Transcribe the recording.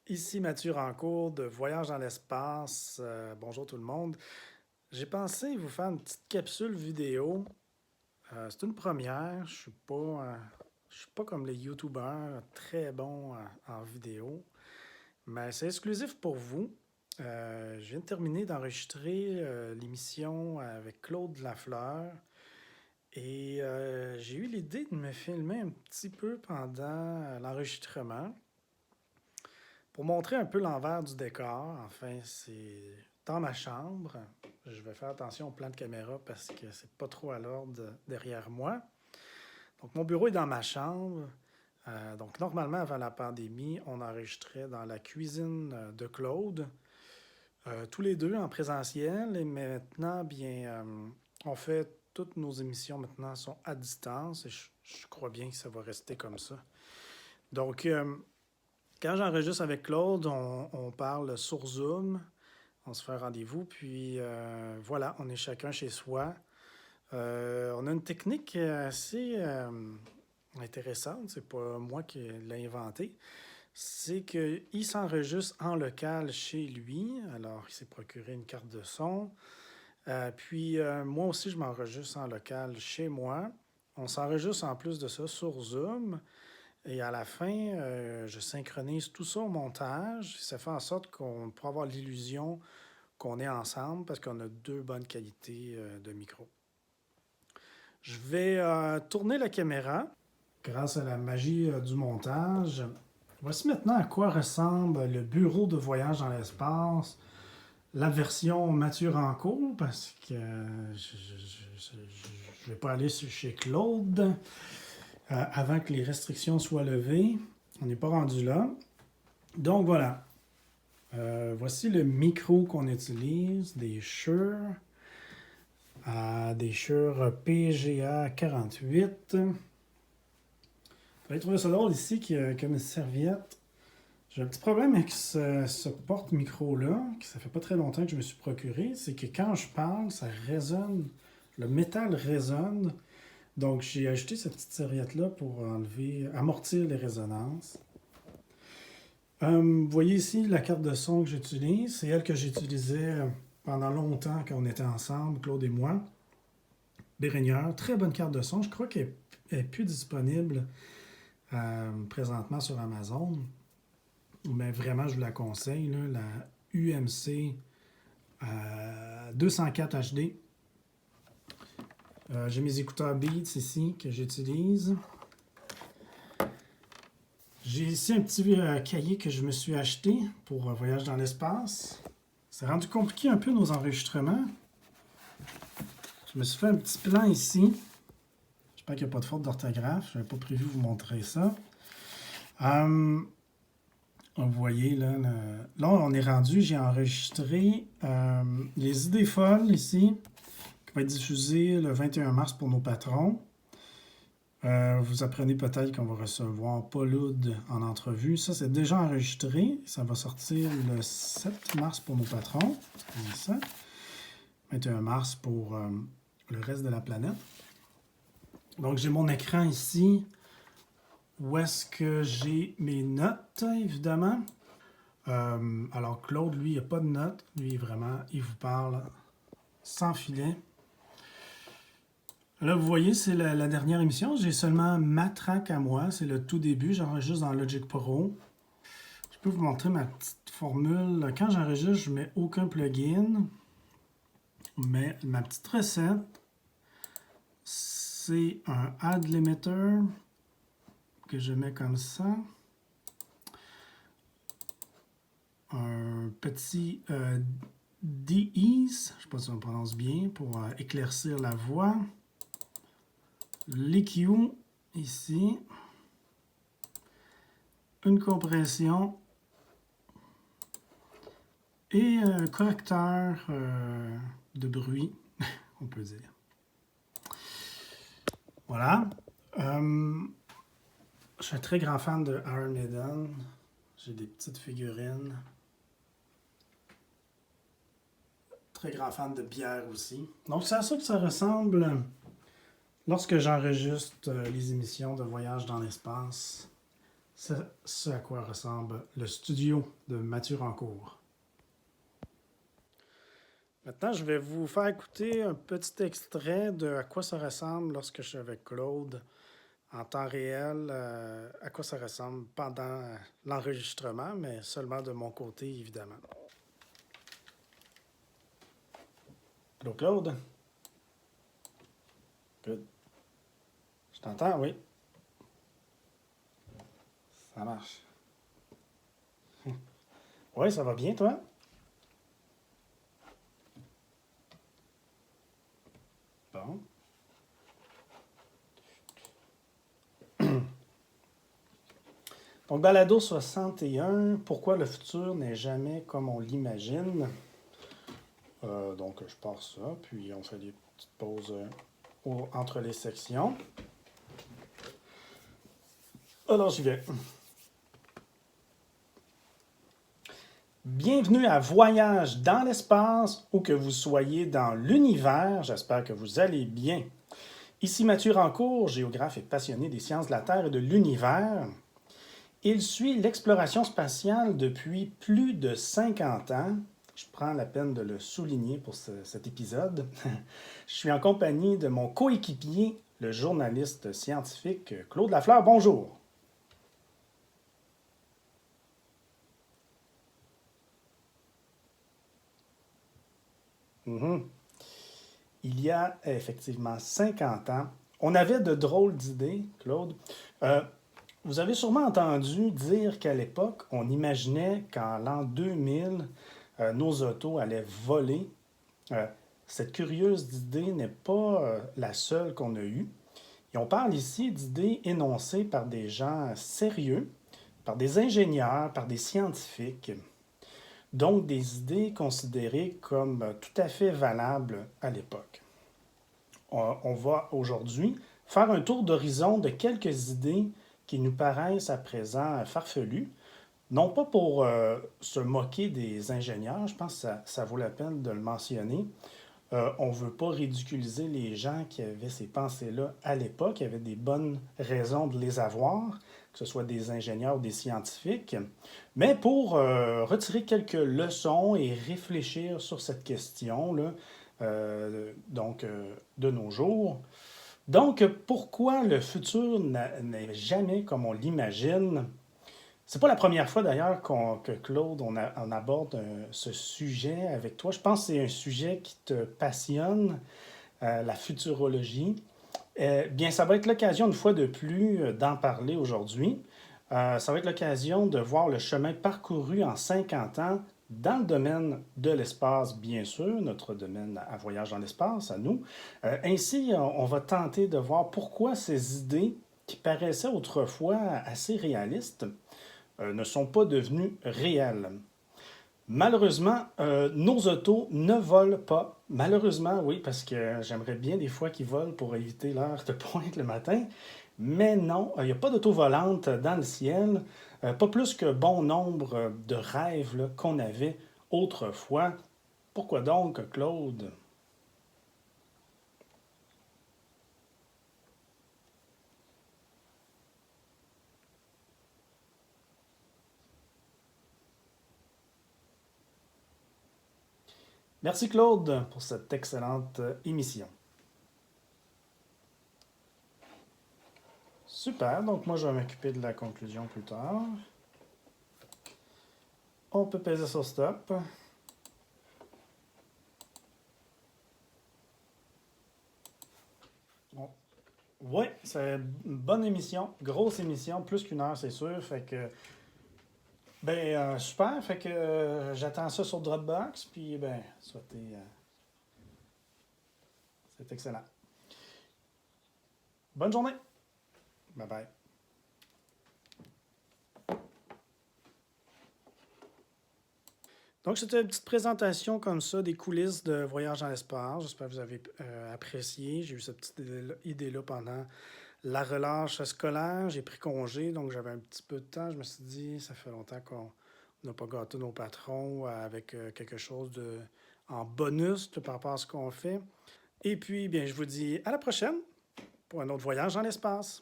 Ici Mathieu Rancourt de Voyage dans l'espace. Bonjour tout le monde. J'ai pensé vous faire une petite capsule vidéo. C'est une première. Je suis pas comme les YouTubers très bons en vidéo, mais c'est exclusif pour vous. Je viens de terminer d'enregistrer l'émission avec Claude Lafleur et j'ai eu l'idée de me filmer un petit peu pendant l'enregistrement. Pour montrer un peu l'envers du décor, enfin, c'est dans ma chambre. Je vais faire attention au plan de caméra parce que c'est pas trop à l'ordre derrière moi. Donc, mon bureau est dans ma chambre. Donc, normalement, avant la pandémie, on enregistrait dans la cuisine de Claude, tous les deux en présentiel. Et maintenant, bien, on fait toutes nos émissions maintenant sont à distance et je crois bien que ça va rester comme ça. Donc, quand j'enregistre avec Claude, on parle sur Zoom, on se fait un rendez-vous, puis voilà, on est chacun chez soi. On a une technique assez intéressante, c'est pas moi qui l'ai inventé, c'est qu'il s'enregistre en local chez lui, alors il s'est procuré une carte de son, puis moi aussi je m'enregistre en local chez moi. On s'enregistre en plus de ça sur Zoom. Et à la fin, je synchronise tout ça au montage. Ça fait en sorte qu'on peut avoir l'illusion qu'on est ensemble parce qu'on a deux bonnes qualités de micro. Je vais tourner la caméra grâce à la magie du montage. Voici maintenant à quoi ressemble le bureau de voyage dans l'espace, la version Mathieu Rancourt, parce que je ne vais pas aller chez Claude avant que les restrictions soient levées. On n'est pas rendu là. Donc voilà. Voici le micro qu'on utilise, des Shure PGA 48. Vous allez trouver ça drôle ici comme une serviette. J'ai un petit problème avec ce porte-micro-là, que ça fait pas très longtemps que je me suis procuré, c'est que quand je parle, ça résonne, le métal résonne. Donc j'ai ajouté cette petite serviette-là pour amortir les résonances. Vous voyez ici la carte de son que j'utilise. C'est elle que j'utilisais pendant longtemps quand on était ensemble, Claude et moi. Bérénière, très bonne carte de son. Je crois qu'elle n'est plus disponible présentement sur Amazon. Mais vraiment, je vous la conseille. Là, la UMC 204 HD. J'ai mes écouteurs Beats ici que j'utilise. J'ai ici un petit cahier que je me suis acheté pour Voyage dans l'espace. C'est rendu compliqué un peu nos enregistrements. Je me suis fait un petit plan ici. J'espère qu'il n'y a pas de faute d'orthographe. Je n'avais pas prévu vous montrer ça. Vous voyez, là, on est rendu. J'ai enregistré les idées folles ici, qui va être diffusé le 21 mars pour nos patrons. Vous apprenez peut-être qu'on va recevoir Paul Oud en entrevue. Ça, c'est déjà enregistré. Ça va sortir le 7 mars pour nos patrons. C'est ça. 21 mars pour le reste de la planète. Donc, j'ai mon écran ici. Où est-ce que j'ai mes notes, évidemment. Alors, Claude, lui, il n'y a pas de notes. Lui, vraiment, il vous parle sans filet. Là, vous voyez, c'est la dernière émission. J'ai seulement ma track à moi. C'est le tout début. J'enregistre dans Logic Pro. Je peux vous montrer ma petite formule. Quand j'enregistre, je ne mets aucun plugin. Mais ma petite recette, c'est un add limiter que je mets comme ça. Un petit de-ease, je ne sais pas si on prononce bien, pour éclaircir la voix. L'EQ ici. Une compression. Et un correcteur de bruit, on peut dire. Voilà. Je suis un très grand fan de Iron Maiden. J'ai des petites figurines. Très grand fan de bière aussi. Donc c'est à ça que ça ressemble lorsque j'enregistre les émissions de Voyage dans l'espace C'est ce à quoi ressemble le studio de Mathieu Rancourt. Maintenant, je vais vous faire écouter un petit extrait de à quoi ça ressemble lorsque je suis avec Claude en temps réel, à quoi ça ressemble pendant l'enregistrement, mais seulement de mon côté, évidemment. Allô, Claude? Good. Je t'entends, oui. Ça marche. Oui, ça va bien, toi? Bon. Donc, balado 61, pourquoi le futur n'est jamais comme on l'imagine? Donc, je pars ça, puis on fait des petites pauses entre les sections. Alors, j'y vais. Bienvenue à Voyage dans l'espace, où que vous soyez dans l'univers. J'espère que vous allez bien. Ici Mathieu Rancourt, géographe et passionné des sciences de la Terre et de l'univers. Il suit l'exploration spatiale depuis plus de 50 ans. Je prends la peine de le souligner pour cet épisode. Je suis en compagnie de mon coéquipier, le journaliste scientifique Claude Lafleur. Bonjour. Mhm. Il y a effectivement 50 ans, on avait de drôles d'idées, Claude. Euh, Vous avez sûrement entendu dire qu'à l'époque, on imaginait qu'en l'an 2000, nos autos allaient voler. Euh, cette curieuse idée n'est pas la seule qu'on a eue. Et on parle ici d'idées énoncées par des gens sérieux, par des ingénieurs, par des scientifiques. Donc des idées considérées comme tout à fait valables à l'époque. On va aujourd'hui faire un tour d'horizon de quelques idées qui nous paraissent à présent farfelues, non pas pour se moquer des ingénieurs, je pense que ça vaut la peine de le mentionner. On ne veut pas ridiculiser les gens qui avaient ces pensées-là à l'époque, qui avaient des bonnes raisons de les avoir, que ce soit des ingénieurs ou des scientifiques, mais pour retirer quelques leçons et réfléchir sur cette question-là, de nos jours. Donc, pourquoi le futur n'est jamais comme on l'imagine? C'est pas la première fois d'ailleurs que Claude, on aborde ce sujet avec toi. Je pense que c'est un sujet qui te passionne, la futurologie. Bien, ça va être l'occasion une fois de plus d'en parler aujourd'hui. Ça va être l'occasion de voir le chemin parcouru en 50 ans dans le domaine de l'espace, bien sûr, notre domaine à voyage dans l'espace, à nous. Ainsi, on va tenter de voir pourquoi ces idées qui paraissaient autrefois assez réalistes ne sont pas devenues réelles. Malheureusement, nos autos ne volent pas. Malheureusement, oui, parce que j'aimerais bien des fois qu'ils volent pour éviter l'heure de pointe le matin. Mais non, il n'y a pas d'auto volante dans le ciel. Pas plus que bon nombre de rêves là, qu'on avait autrefois. Pourquoi donc, Claude? Merci, Claude, pour cette excellente émission. Super, donc moi je vais m'occuper de la conclusion plus tard. On peut peser sur stop. Bon. Oui, c'est une bonne émission, grosse émission, plus qu'une heure, c'est sûr. Fait que, super. Fait que j'attends ça sur Dropbox, puis c'est excellent. Bonne journée. Bye bye. Donc, c'était une petite présentation comme ça des coulisses de Voyage dans l'espace. J'espère que vous avez apprécié. J'ai eu cette petite idée-là pendant la relâche scolaire. J'ai pris congé, donc j'avais un petit peu de temps. Je me suis dit, ça fait longtemps qu'on n'a pas gâté nos patrons avec quelque chose en bonus par rapport à ce qu'on fait. Et puis, bien, je vous dis à la prochaine pour un autre voyage dans l'espace.